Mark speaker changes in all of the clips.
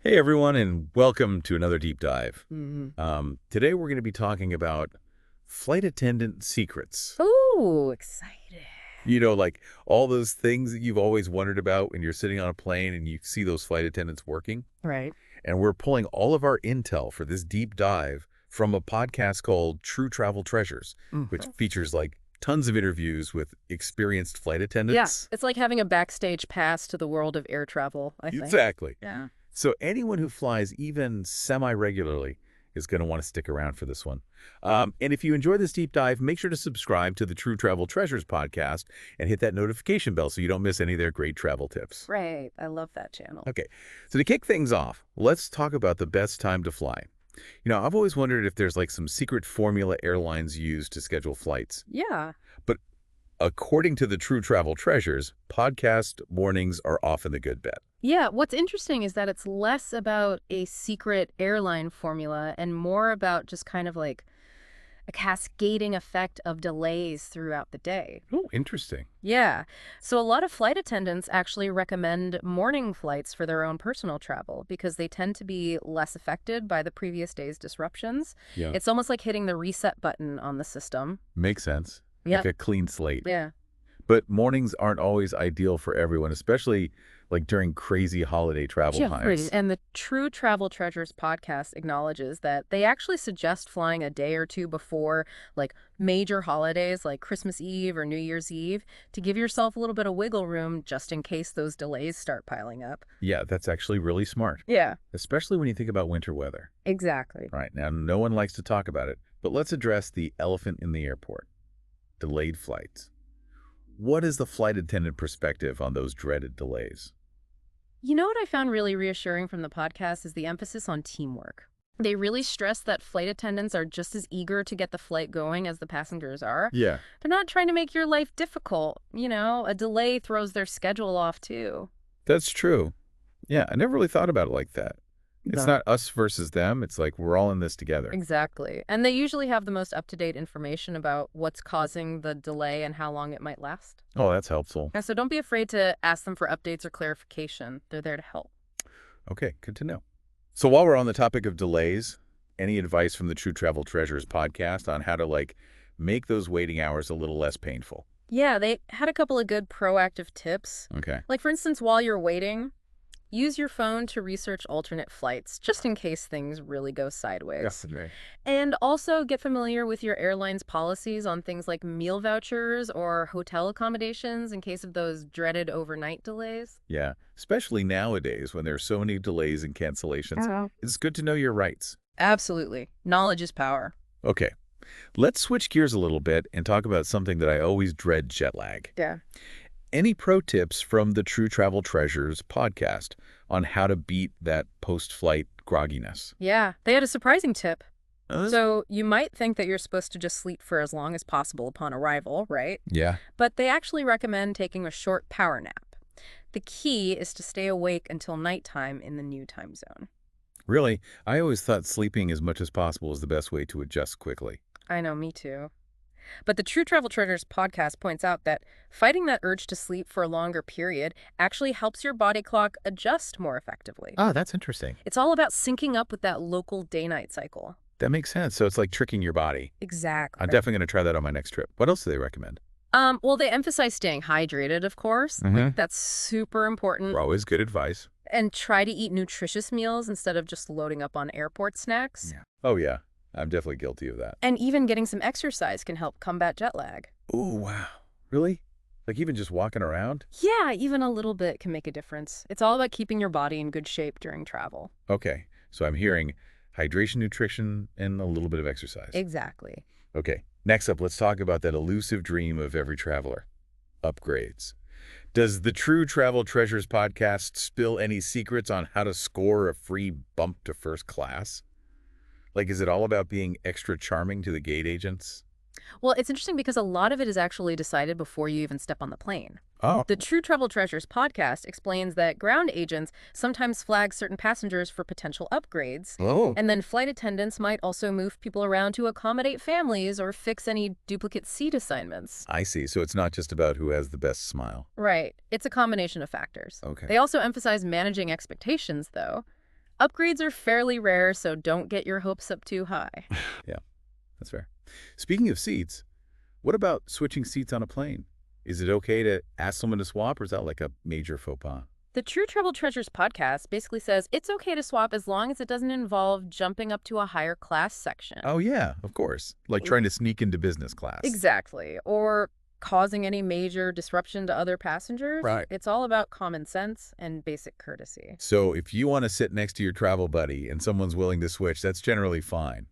Speaker 1: Hey everyone, and welcome to another deep dive.
Speaker 2: Mhm.
Speaker 1: Today we're going to be talking about flight attendant secrets.
Speaker 2: Ooh, excited.
Speaker 1: Like all those things that you've always wondered about when you're sitting on a plane and you see those flight attendants working.
Speaker 2: Right.
Speaker 1: And we're pulling all of our intel for this deep dive from a podcast called True Travel Treasures, which
Speaker 2: Mhm.
Speaker 1: features tons of interviews with experienced flight
Speaker 2: Yeah,
Speaker 1: attendants.
Speaker 2: it's like having a backstage pass to the world of air travel, I think.
Speaker 1: Exactly.
Speaker 2: Yeah.
Speaker 1: So anyone who flies even semi-regularly is going to want to stick around for this one. And if you enjoy this deep dive, make sure to subscribe to the True Travel Treasures podcast and hit that notification bell so you don't miss any of their great travel tips.
Speaker 2: Right. I love that channel.
Speaker 1: Okay, so to kick things off, let's talk about the best time to fly. I've always wondered if there's some secret formula airlines use to schedule flights.
Speaker 2: Yeah.
Speaker 1: But according to the True Travel Treasures, podcast mornings are often the good bet.
Speaker 2: Yeah, what's interesting is that it's less about a secret airline formula and more about just kind of like a cascading effect of delays throughout the day.
Speaker 1: Oh, interesting.
Speaker 2: Yeah. So a lot of flight attendants actually recommend morning flights for their own personal travel because they tend to be less affected by the previous day's disruptions.
Speaker 1: Yeah.
Speaker 2: It's almost like hitting the reset button on the system.
Speaker 1: Makes sense.
Speaker 2: Yeah.
Speaker 1: Like a clean slate.
Speaker 2: Yeah.
Speaker 1: But mornings aren't always ideal for everyone, especially during crazy holiday travel
Speaker 2: Yeah, right.
Speaker 1: times.
Speaker 2: And the True Travel Treasures podcast acknowledges that they actually suggest flying a day or two before major holidays like Christmas Eve or New Year's Eve to give yourself a little bit of wiggle room just in case those delays start piling up.
Speaker 1: Yeah, that's actually really smart,
Speaker 2: Yeah,
Speaker 1: especially when you think about winter weather.
Speaker 2: exactly.
Speaker 1: Right, now, no one likes to talk about it, but let's address the elephant in the airport, delayed flights. What is the flight attendant perspective on those dreaded delays?
Speaker 2: You know what I found really reassuring from the podcast is the emphasis on teamwork. They really stress that flight attendants are just as eager to get the flight going as the passengers are.
Speaker 1: Yeah,
Speaker 2: They're not trying to make your life difficult. A delay throws their schedule off too.
Speaker 1: that's true. Yeah, I never really thought about it like that. It's
Speaker 2: No.
Speaker 1: not us versus them. It's like we're all in this together.
Speaker 2: Exactly. And they usually have the most up-to-date information about what's causing the delay and how long it might last.
Speaker 1: Oh, that's helpful.
Speaker 2: And so don't be afraid to ask them for updates or clarification. They're there to help.
Speaker 1: Okay, good to know. So while we're on the topic of delays, any advice from the True Travel Treasures podcast on how to make those waiting hours a little less painful?
Speaker 2: Yeah, they had a couple of good proactive tips.
Speaker 1: Okay.
Speaker 2: Like, for instance, while you're waiting, use your phone to research alternate flights, just in case things really go sideways.
Speaker 1: Definitely.
Speaker 2: And also get familiar with your airline's policies on things like meal vouchers or hotel accommodations in case of those dreaded overnight delays.
Speaker 1: Yeah, especially nowadays when there's so many delays and cancellations.
Speaker 2: Oh.
Speaker 1: It's good to know your rights.
Speaker 2: Absolutely. Knowledge is power.
Speaker 1: Okay, let's switch gears a little bit and talk about something that I always dread: jet lag.
Speaker 2: Yeah.
Speaker 1: Any pro tips from the True Travel Treasures podcast on how to beat that post-flight grogginess?
Speaker 2: Yeah, they had a surprising tip.
Speaker 1: Uh,
Speaker 2: So you might think that you're supposed to just sleep for as long as possible upon arrival, right?
Speaker 1: yeah.
Speaker 2: But they actually recommend taking a short power nap. The key is to stay awake until nighttime in the new time zone.
Speaker 1: Really, I always thought sleeping as much as possible is the best way to adjust quickly.
Speaker 2: I know, me too. But the True Travel Treasures podcast points out that fighting that urge to sleep for a longer period actually helps your body clock adjust more effectively.
Speaker 1: Oh, that's interesting.
Speaker 2: It's all about syncing up with that local day-night cycle.
Speaker 1: That makes sense. So it's like tricking your body.
Speaker 2: Exactly.
Speaker 1: I'm definitely going to try that on my next trip. What else do they recommend?
Speaker 2: Well, they emphasize staying hydrated, of course.
Speaker 1: Mhm.
Speaker 2: That's super important.
Speaker 1: Always good advice.
Speaker 2: And try to eat nutritious meals instead of just loading up on airport snacks.
Speaker 1: Yeah. Oh, yeah. I'm definitely guilty of that.
Speaker 2: And even getting some exercise can help combat jet lag.
Speaker 1: Oh, wow. Really? Like even just walking around?
Speaker 2: Yeah, even a little bit can make a difference. It's all about keeping your body in good shape during travel.
Speaker 1: Okay. So I'm hearing hydration, nutrition, and a little bit of exercise.
Speaker 2: Exactly.
Speaker 1: Okay. Next up, let's talk about that elusive dream of every traveler: upgrades. Does the True Travel Treasures podcast spill any secrets on how to score a free bump to first class? Is it all about being extra charming to the gate agents?
Speaker 2: Well, it's interesting because a lot of it is actually decided before you even step on the plane.
Speaker 1: Oh,
Speaker 2: The True Travel Treasures podcast explains that ground agents sometimes flag certain passengers for potential upgrades,
Speaker 1: oh.
Speaker 2: and then flight attendants might also move people around to accommodate families or fix any duplicate seat assignments.
Speaker 1: I see. So it's not just about who has the best smile.
Speaker 2: Right. It's a combination of factors.
Speaker 1: Okay.
Speaker 2: They also emphasize managing expectations, though. Upgrades are fairly rare, so don't get your hopes up too high.
Speaker 1: Yeah, that's fair. Speaking of seats, what about switching seats on a plane? Is it okay to ask someone to swap, or is that like a major faux pas?
Speaker 2: The True Travel Treasures podcast basically says it's okay to swap as long as it doesn't involve jumping up to a higher class section.
Speaker 1: Oh, yeah, of course. Like trying to sneak into business class.
Speaker 2: Exactly. Or causing any major disruption to other passengers.
Speaker 1: Right.
Speaker 2: It's all about common sense and basic courtesy.
Speaker 1: So if you want to sit next to your travel buddy and someone's willing to switch, that's generally fine.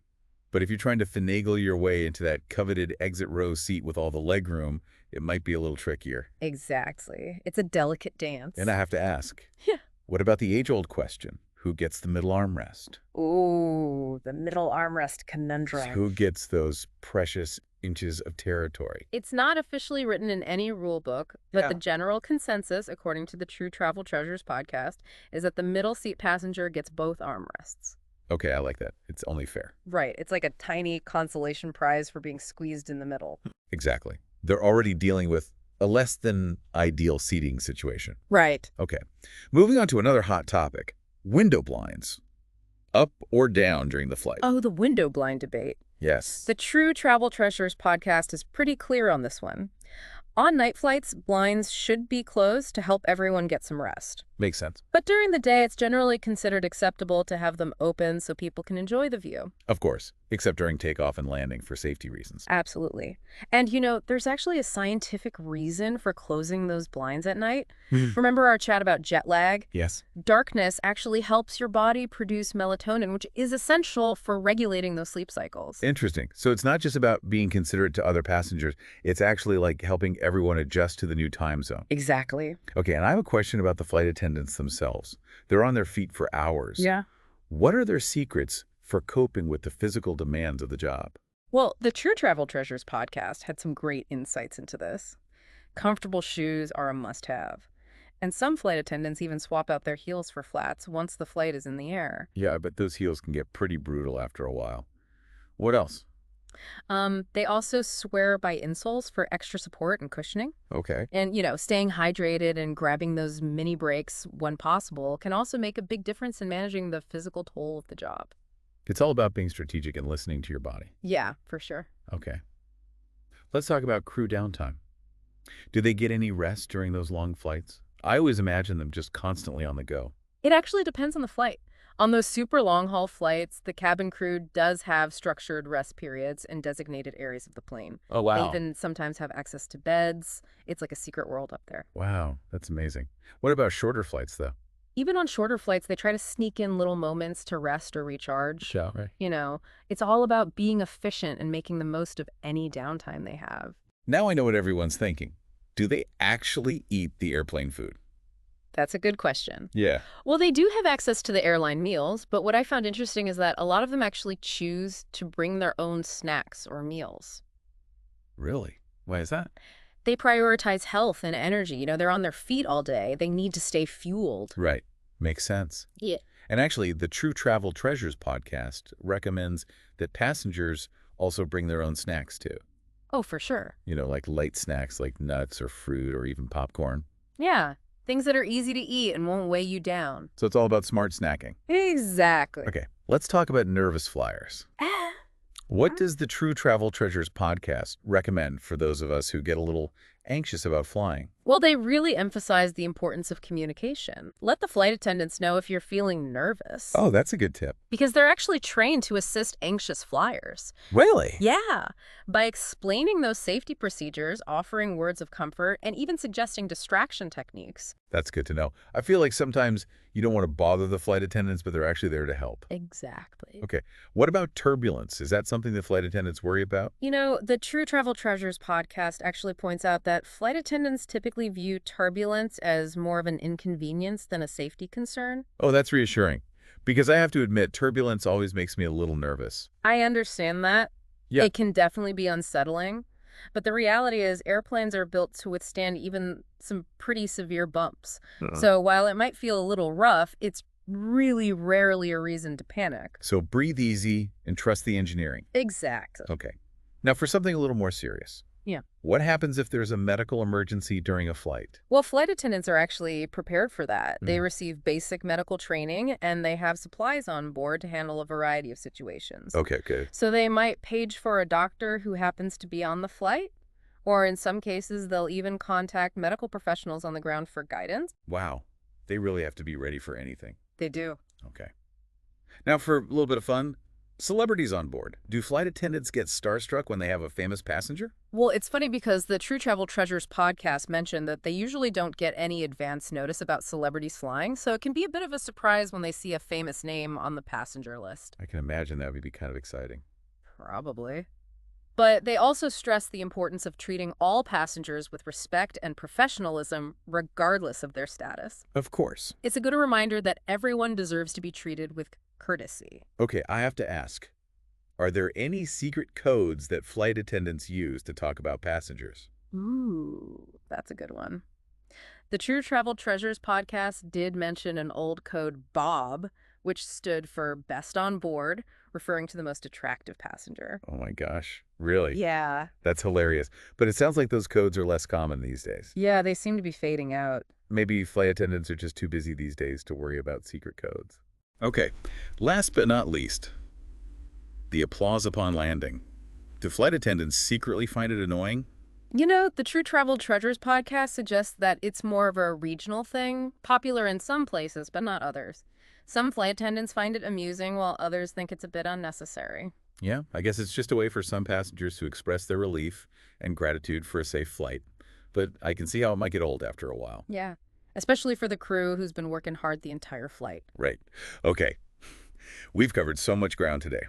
Speaker 1: But if you're trying to finagle your way into that coveted exit row seat with all the legroom, it might be a little trickier.
Speaker 2: Exactly. It's a delicate dance.
Speaker 1: And I have to ask,
Speaker 2: Yeah.
Speaker 1: what about the age-old question? Who gets the middle armrest?
Speaker 2: Ooh, the middle armrest conundrum.
Speaker 1: Who gets those precious inches of territory?
Speaker 2: It's not officially written in any rule book, but the general consensus, according to the True Travel Treasures podcast, is that the middle seat passenger gets both armrests.
Speaker 1: Okay, I like that. It's only fair.
Speaker 2: Right. It's like a tiny consolation prize for being squeezed in the middle.
Speaker 1: Exactly. They're already dealing with a less than ideal seating situation.
Speaker 2: Right.
Speaker 1: Okay. Moving on to another hot topic, window blinds. Up or down during the flight?
Speaker 2: Oh, the window blind debate.
Speaker 1: Yes.
Speaker 2: The True Travel Treasures podcast is pretty clear on this one. On night flights, blinds should be closed to help everyone get some rest.
Speaker 1: Makes sense.
Speaker 2: But during the day, it's generally considered acceptable to have them open so people can enjoy the view.
Speaker 1: Of course, except during takeoff and landing for safety reasons.
Speaker 2: Absolutely. And, there's actually a scientific reason for closing those blinds at night. Remember our chat about jet lag?
Speaker 1: Yes.
Speaker 2: Darkness actually helps your body produce melatonin, which is essential for regulating those sleep cycles.
Speaker 1: Interesting. So it's not just about being considerate to other passengers. It's actually like helping everyone adjust to the new time zone.
Speaker 2: Exactly.
Speaker 1: Okay, and I have a question about the flight attendants themselves. They're on their feet for hours.
Speaker 2: Yeah.
Speaker 1: What are their secrets for coping with the physical demands of the job?
Speaker 2: Well, the True Travel Treasures podcast had some great insights into this. Comfortable shoes are a must-have. And some flight attendants even swap out their heels for flats once the flight is in the air.
Speaker 1: Yeah, but those heels can get pretty brutal after a while. What else?
Speaker 2: They also swear by insoles for extra support and cushioning.
Speaker 1: Okay.
Speaker 2: And, staying hydrated and grabbing those mini breaks when possible can also make a big difference in managing the physical toll of the job.
Speaker 1: It's all about being strategic and listening to your body.
Speaker 2: Yeah, for sure.
Speaker 1: Okay. Let's talk about crew downtime. Do they get any rest during those long flights? I always imagine them just constantly on the go.
Speaker 2: It actually depends on the flight. On those super long-haul flights, the cabin crew does have structured rest periods in designated areas of the plane.
Speaker 1: Oh,
Speaker 2: They
Speaker 1: wow.
Speaker 2: even sometimes have access to beds. It's like a secret world up there.
Speaker 1: Wow, that's amazing. What about shorter flights, though?
Speaker 2: Even on shorter flights, they try to sneak in little moments to rest or recharge.
Speaker 1: Right.
Speaker 2: It's all about being efficient and making the most of any downtime they have.
Speaker 1: Now I know what everyone's thinking. Do they actually eat the airplane food?
Speaker 2: That's a good question.
Speaker 1: Yeah.
Speaker 2: Well, they do have access to the airline meals, but what I found interesting is that a lot of them actually choose to bring their own snacks or meals.
Speaker 1: Really? Why is that?
Speaker 2: They prioritize health and energy. They're on their feet all day. They need to stay fueled.
Speaker 1: Right. Makes sense.
Speaker 2: Yeah.
Speaker 1: And actually, the True Travel Treasures podcast recommends that passengers also bring their own snacks, too.
Speaker 2: Oh, for sure.
Speaker 1: Like light snacks like nuts or fruit or even popcorn.
Speaker 2: Yeah. Things that are easy to eat and won't weigh you down.
Speaker 1: So it's all about smart snacking.
Speaker 2: Exactly.
Speaker 1: Okay, let's talk about nervous flyers. What does the True Travel Treasures podcast recommend for those of us who get a little anxious about flying?
Speaker 2: Well, they really emphasize the importance of communication. Let the flight attendants know if you're feeling nervous.
Speaker 1: Oh, that's a good tip.
Speaker 2: Because they're actually trained to assist anxious flyers.
Speaker 1: Really?
Speaker 2: Yeah. By explaining those safety procedures, offering words of comfort, and even suggesting distraction techniques.
Speaker 1: That's good to know. I feel like sometimes you don't want to bother the flight attendants, but they're actually there to help.
Speaker 2: Exactly.
Speaker 1: Okay. What about turbulence? Is that something the flight attendants worry about?
Speaker 2: The True Travel Treasures podcast actually points out that flight attendants typically view turbulence as more of an inconvenience than a safety concern.
Speaker 1: Oh, that's reassuring. Because I have to admit, turbulence always makes me a little nervous.
Speaker 2: I understand that.
Speaker 1: Yeah.
Speaker 2: It can definitely be unsettling. But the reality is airplanes are built to withstand even some pretty severe bumps. So while it might feel a little rough, it's really rarely a reason to panic.
Speaker 1: So breathe easy and trust the engineering.
Speaker 2: Exactly.
Speaker 1: Okay. Now for something a little more serious.
Speaker 2: Yeah.
Speaker 1: What happens if there's a medical emergency during a flight?
Speaker 2: Well, flight attendants are actually prepared for that. They
Speaker 1: Mm.
Speaker 2: receive basic medical training and they have supplies on board to handle a variety of situations.
Speaker 1: Okay, good.
Speaker 2: So they might page for a doctor who happens to be on the flight, or in some cases, they'll even contact medical professionals on the ground for guidance.
Speaker 1: Wow. They really have to be ready for anything.
Speaker 2: They do.
Speaker 1: Okay. Now, for a little bit of fun, celebrities on board. Do flight attendants get starstruck when they have a famous passenger?
Speaker 2: Well, it's funny because the True Travel Treasures podcast mentioned that they usually don't get any advance notice about celebrities flying, so it can be a bit of a surprise when they see a famous name on the passenger list.
Speaker 1: I can imagine that would be kind of exciting.
Speaker 2: Probably. But they also stress the importance of treating all passengers with respect and professionalism, regardless of their status.
Speaker 1: Of course.
Speaker 2: It's a good reminder that everyone deserves to be treated with courtesy.
Speaker 1: Okay, I have to ask. Are there any secret codes that flight attendants use to talk about passengers?
Speaker 2: Ooh, that's a good one. The True Travel Treasures podcast did mention an old code BOB, which stood for Best on Board, referring to the most attractive passenger.
Speaker 1: Oh my gosh. Really?
Speaker 2: Yeah.
Speaker 1: That's hilarious. But it sounds like those codes are less common these days.
Speaker 2: Yeah, they seem to be fading out.
Speaker 1: Maybe flight attendants are just too busy these days to worry about secret codes. Okay, last but not least, the applause upon landing. Do flight attendants secretly find it annoying?
Speaker 2: You know, the True Travel Treasures podcast suggests that it's more of a regional thing, popular in some places, but not others. Some flight attendants find it amusing, while others think it's a bit unnecessary.
Speaker 1: Yeah, I guess it's just a way for some passengers to express their relief and gratitude for a safe flight. But I can see how it might get old after a while.
Speaker 2: Yeah, especially for the crew who's been working hard the entire flight.
Speaker 1: Right. Okay. We've covered so much ground today.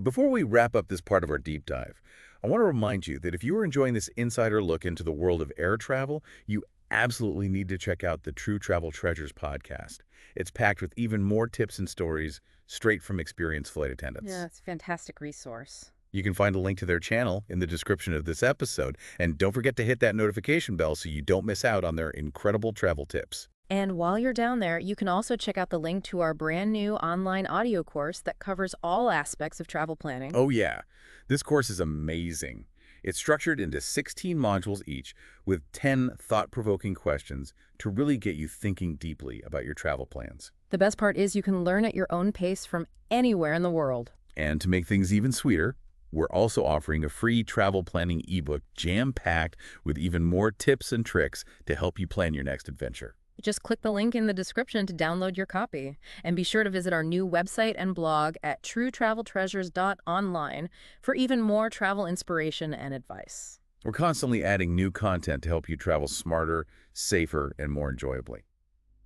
Speaker 1: Before we wrap up this part of our deep dive, I want to remind you that if you are enjoying this insider look into the world of air travel, you absolutely need to check out the True Travel Treasures podcast. It's packed with even more tips and stories straight from experienced flight attendants.
Speaker 2: Yeah, it's a fantastic resource.
Speaker 1: You can find a link to their channel in the description of this episode, and don't forget to hit that notification bell so you don't miss out on their incredible travel tips.
Speaker 2: And while you're down there, you can also check out the link to our brand new online audio course that covers all aspects of travel planning.
Speaker 1: Oh yeah, this course is amazing. It's structured into 16 modules each with 10 thought-provoking questions to really get you thinking deeply about your travel plans.
Speaker 2: The best part is you can learn at your own pace from anywhere in the world.
Speaker 1: And to make things even sweeter, we're also offering a free travel planning ebook jam-packed with even more tips and tricks to help you plan your next adventure.
Speaker 2: Just click the link in the description to download your copy. And be sure to visit our new website and blog at truetraveltreasures.online for even more travel inspiration and advice.
Speaker 1: We're constantly adding new content to help you travel smarter, safer, and more enjoyably.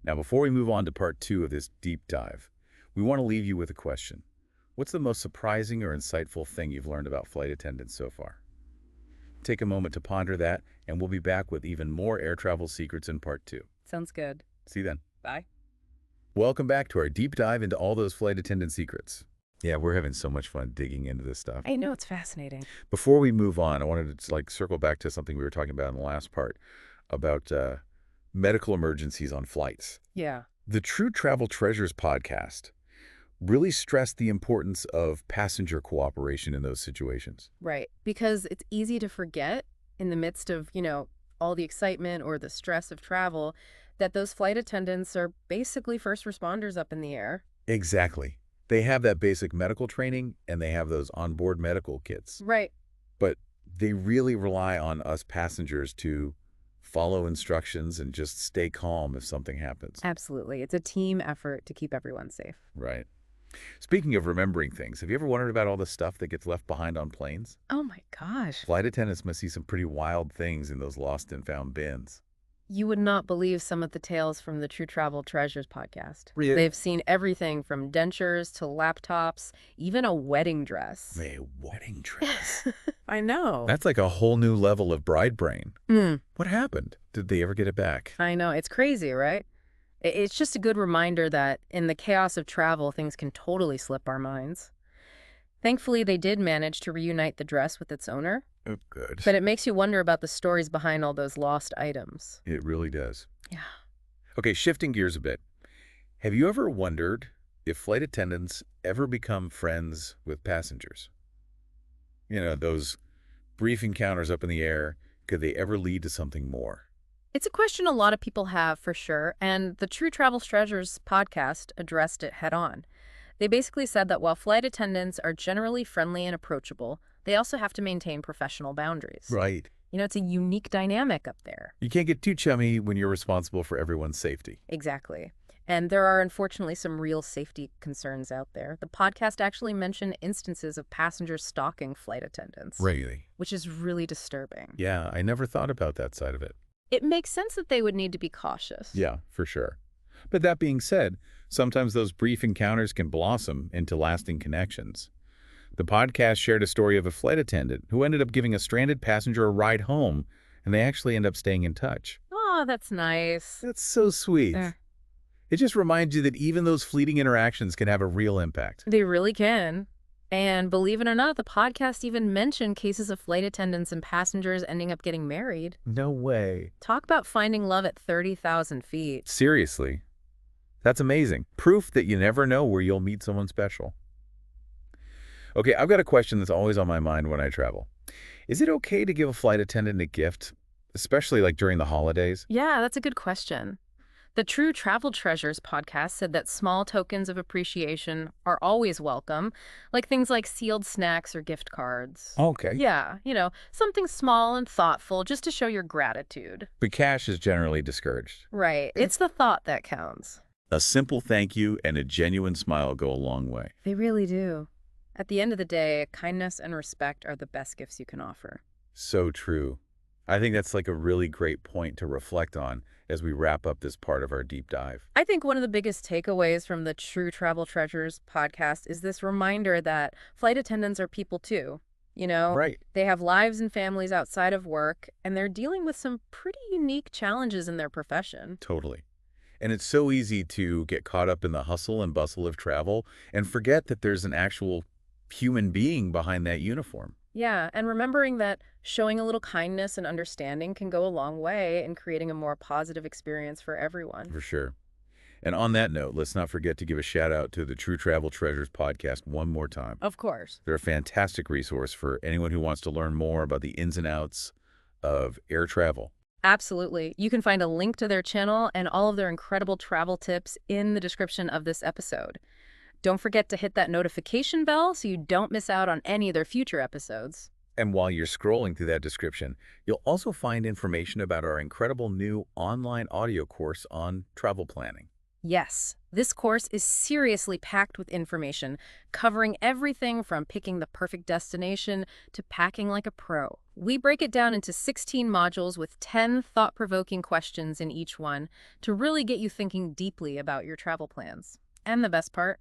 Speaker 1: Now, before we move on to part 2 of this deep dive, we want to leave you with a question. What's the most surprising or insightful thing you've learned about flight attendants so far? Take a moment to ponder that, and we'll be back with even more air travel secrets in part 2.
Speaker 2: Sounds good.
Speaker 1: See you then.
Speaker 2: Bye.
Speaker 1: Welcome back to our deep dive into all those flight attendant secrets. Yeah, we're having so much fun digging into this stuff.
Speaker 2: I know, it's fascinating.
Speaker 1: Before we move on, I wanted to circle back to something we were talking about in the last part about medical emergencies on flights.
Speaker 2: Yeah.
Speaker 1: The True Travel Treasures podcast really stressed the importance of passenger cooperation in those situations.
Speaker 2: Right. Because it's easy to forget in the midst of, all the excitement or the stress of travel that those flight attendants are basically first responders up in the air.
Speaker 1: Exactly. They have that basic medical training and they have those onboard medical kits.
Speaker 2: Right.
Speaker 1: But they really rely on us passengers to follow instructions and just stay calm if something happens.
Speaker 2: Absolutely. It's a team effort to keep everyone safe.
Speaker 1: Right. Speaking of remembering things, have you ever wondered about all the stuff that gets left behind on planes?
Speaker 2: Oh my gosh.
Speaker 1: Flight attendants must see some pretty wild things in those lost and found bins.
Speaker 2: You would not believe some of the tales from the True Travel Treasures podcast.
Speaker 1: Really?
Speaker 2: They've seen everything from dentures to laptops, even a wedding dress.
Speaker 1: A wedding dress?
Speaker 2: I know.
Speaker 1: That's like a whole new level of bride brain.
Speaker 2: Mm,
Speaker 1: What happened? Did they ever get it back?
Speaker 2: I know. It's crazy, right? It's just a good reminder that in the chaos of travel, things can totally slip our minds. Thankfully, they did manage to reunite the dress with its owner.
Speaker 1: Oh, good.
Speaker 2: But it makes you wonder about the stories behind all those lost items.
Speaker 1: It really does.
Speaker 2: Yeah.
Speaker 1: Okay, shifting gears a bit. Have you ever wondered if flight attendants ever become friends with passengers? You know, those brief encounters up in the air, could they ever lead to something more?
Speaker 2: It's a question a lot of people have, for sure, and the True Travel Treasures podcast addressed it head on. They basically said that while flight attendants are generally friendly and approachable, they also have to maintain professional boundaries.
Speaker 1: Right.
Speaker 2: It's a unique dynamic up there.
Speaker 1: You can't get too chummy when you're responsible for everyone's safety.
Speaker 2: Exactly. And there are unfortunately some real safety concerns out there. The podcast actually mentioned instances of passengers stalking flight attendants.
Speaker 1: Really?
Speaker 2: Which is really disturbing.
Speaker 1: Yeah, I never thought about that side of it.
Speaker 2: It makes sense that they would need to be cautious.
Speaker 1: Yeah, for sure. But that being said, sometimes those brief encounters can blossom into lasting connections. The podcast shared a story of a flight attendant who ended up giving a stranded passenger a ride home, and they actually end up staying in touch.
Speaker 2: Oh, that's nice.
Speaker 1: That's so sweet. It just reminds you that even those fleeting interactions can have a real impact.
Speaker 2: They really can. And believe it or not, the podcast even mentioned cases of flight attendants and passengers ending up getting married.
Speaker 1: No way.
Speaker 2: Talk about finding love at 30,000 feet.
Speaker 1: Seriously. That's amazing. Proof that you never know where you'll meet someone special. Okay, I've got a question that's always on my mind when I travel. Is it okay to give a flight attendant a gift, especially like during the holidays?
Speaker 2: Yeah, that's a good question. The True Travel Treasures podcast said that small tokens of appreciation are always welcome, like things like sealed snacks or gift cards.
Speaker 1: Okay.
Speaker 2: Yeah, something small and thoughtful just to show your gratitude.
Speaker 1: But cash is generally discouraged.
Speaker 2: Right. It's the thought that counts.
Speaker 1: A simple thank you and a genuine smile go a long way.
Speaker 2: They really do. At the end of the day, kindness and respect are the best gifts you can offer.
Speaker 1: So true. I think that's like a really great point to reflect on as we wrap up this part of our deep dive.
Speaker 2: I think one of the biggest takeaways from the True Travel Treasures podcast is this reminder that flight attendants are people too.
Speaker 1: Right.
Speaker 2: They have lives and families outside of work, and they're dealing with some pretty unique challenges in their profession.
Speaker 1: Totally. And it's so easy to get caught up in the hustle and bustle of travel and forget that there's an actual human being behind that uniform.
Speaker 2: Yeah, and remembering that showing a little kindness and understanding can go a long way in creating a more positive experience for everyone.
Speaker 1: For sure. And on that note, let's not forget to give a shout out to the True Travel Treasures podcast one more time.
Speaker 2: Of course.
Speaker 1: They're a fantastic resource for anyone who wants to learn more about the ins and outs of air travel.
Speaker 2: Absolutely. You can find a link to their channel and all of their incredible travel tips in the description of this episode. Don't forget to hit that notification bell so you don't miss out on any of their future episodes.
Speaker 1: And while you're scrolling through that description, you'll also find information about our incredible new online audio course on travel planning.
Speaker 2: Yes, this course is seriously packed with information, covering everything from picking the perfect destination to packing like a pro. We break it down into 16 modules with 10 thought-provoking questions in each one to really get you thinking deeply about your travel plans. And the best part,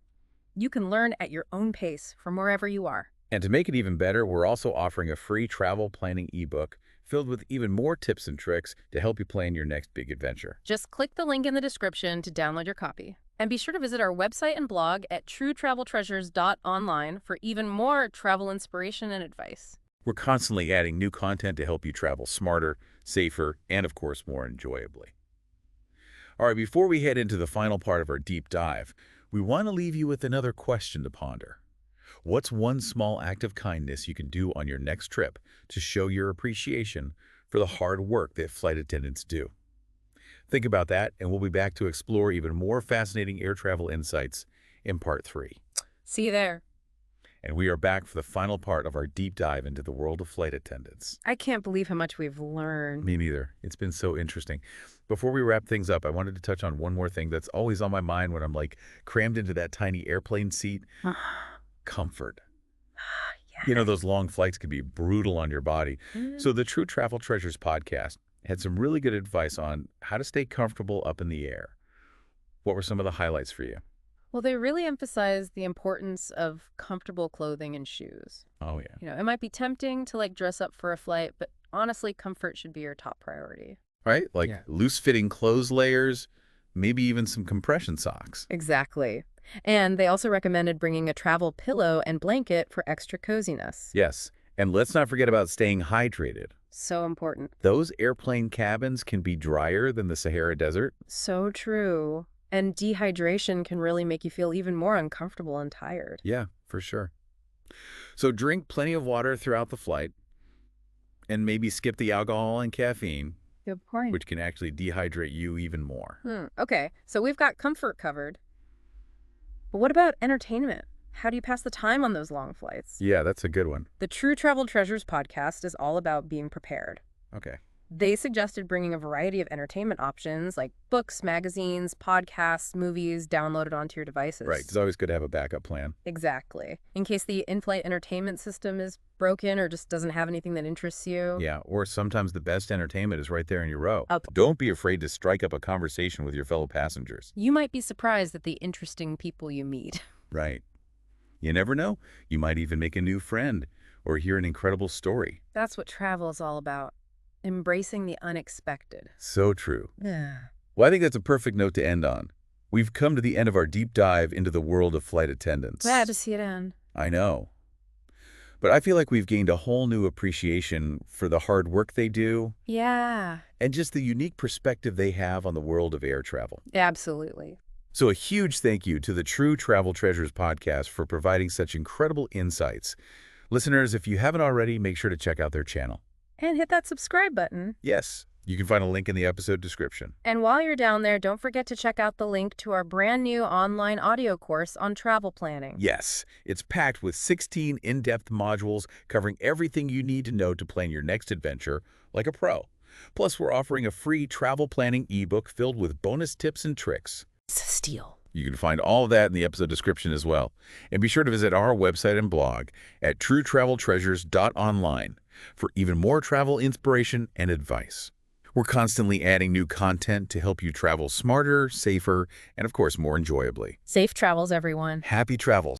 Speaker 2: you can learn at your own pace from wherever you are.
Speaker 1: And to make it even better, we're also offering a free travel planning ebook filled with even more tips and tricks to help you plan your next big adventure.
Speaker 2: Just click the link in the description to download your copy. And be sure to visit our website and blog at truetraveltreasures.online for even more travel inspiration and advice.
Speaker 1: We're constantly adding new content to help you travel smarter, safer, and of course, more enjoyably. All right, before we head into the final part of our deep dive, we want to leave you with another question to ponder. What's one small act of kindness you can do on your next trip to show your appreciation for the hard work that flight attendants do? Think about that, and we'll be back to explore even more fascinating air travel insights in Part 3.
Speaker 2: See you there.
Speaker 1: And we are back for the final part of our deep dive into the world of flight attendants.
Speaker 2: I can't believe how much we've learned.
Speaker 1: Me neither. It's been so interesting. Before we wrap things up, I wanted to touch on one more thing that's always on my mind when I'm crammed into that tiny airplane seat. Comfort.
Speaker 2: Yeah.
Speaker 1: Those long flights can be brutal on your body. So the True Travel Treasures podcast had some really good advice on how to stay comfortable up in the air. What were some of the highlights for you?
Speaker 2: Well, they really emphasize the importance of comfortable clothing and shoes.
Speaker 1: Oh, yeah.
Speaker 2: It might be tempting to dress up for a flight, but honestly, comfort should be your top priority.
Speaker 1: Right? Loose-fitting clothes layers, maybe even some compression socks.
Speaker 2: Exactly. And they also recommended bringing a travel pillow and blanket for extra coziness.
Speaker 1: Yes. And let's not forget about staying hydrated.
Speaker 2: So important.
Speaker 1: Those airplane cabins can be drier than the Sahara Desert.
Speaker 2: So true. And dehydration can really make you feel even more uncomfortable and tired.
Speaker 1: Yeah, for sure. So drink plenty of water throughout the flight. And maybe skip the alcohol and caffeine,
Speaker 2: Good point.
Speaker 1: which can actually dehydrate you even more.
Speaker 2: Okay, so we've got comfort covered. But what about entertainment? How do you pass the time on those long flights?
Speaker 1: Yeah, that's a good one.
Speaker 2: The True Travel Treasures podcast is all about being prepared.
Speaker 1: Okay.
Speaker 2: They suggested bringing a variety of entertainment options like books, magazines, podcasts, movies downloaded onto your devices.
Speaker 1: Right. It's always good to have a backup plan.
Speaker 2: Exactly. In case the in-flight entertainment system is broken or just doesn't have anything that interests you.
Speaker 1: Yeah, or sometimes the best entertainment is right there in your row.
Speaker 2: Up.
Speaker 1: Don't be afraid to strike up a conversation with your fellow passengers.
Speaker 2: You might be surprised at the interesting people you meet.
Speaker 1: Right. You never know. You might even make a new friend or hear an incredible story.
Speaker 2: That's what travel is all about. Embracing the unexpected.
Speaker 1: So true.
Speaker 2: Yeah.
Speaker 1: Well, I think that's a perfect note to end on. We've come to the end of our deep dive into the world of flight attendants.
Speaker 2: Glad to see it end.
Speaker 1: I know. But I feel like we've gained a whole new appreciation for the hard work they do
Speaker 2: Yeah.
Speaker 1: and just the unique perspective they have on the world of air travel.
Speaker 2: Absolutely.
Speaker 1: So a huge thank you to the True Travel Treasures podcast for providing such incredible insights. Listeners, if you haven't already, make sure to check out their channel.
Speaker 2: And hit that subscribe button.
Speaker 1: Yes, you can find a link in the episode description.
Speaker 2: And while you're down there, don't forget to check out the link to our brand new online audio course on travel planning.
Speaker 1: Yes, it's packed with 16 in-depth modules covering everything you need to know to plan your next adventure like a pro. Plus, we're offering a free travel planning ebook filled with bonus tips and tricks.
Speaker 2: It's a steal.
Speaker 1: You can find all of that in the episode description as well. And be sure to visit our website and blog at truetraveltreasures.online for even more travel inspiration and advice. We're constantly adding new content to help you travel smarter, safer, and of course, more enjoyably.
Speaker 2: Safe travels, everyone.
Speaker 1: Happy travels.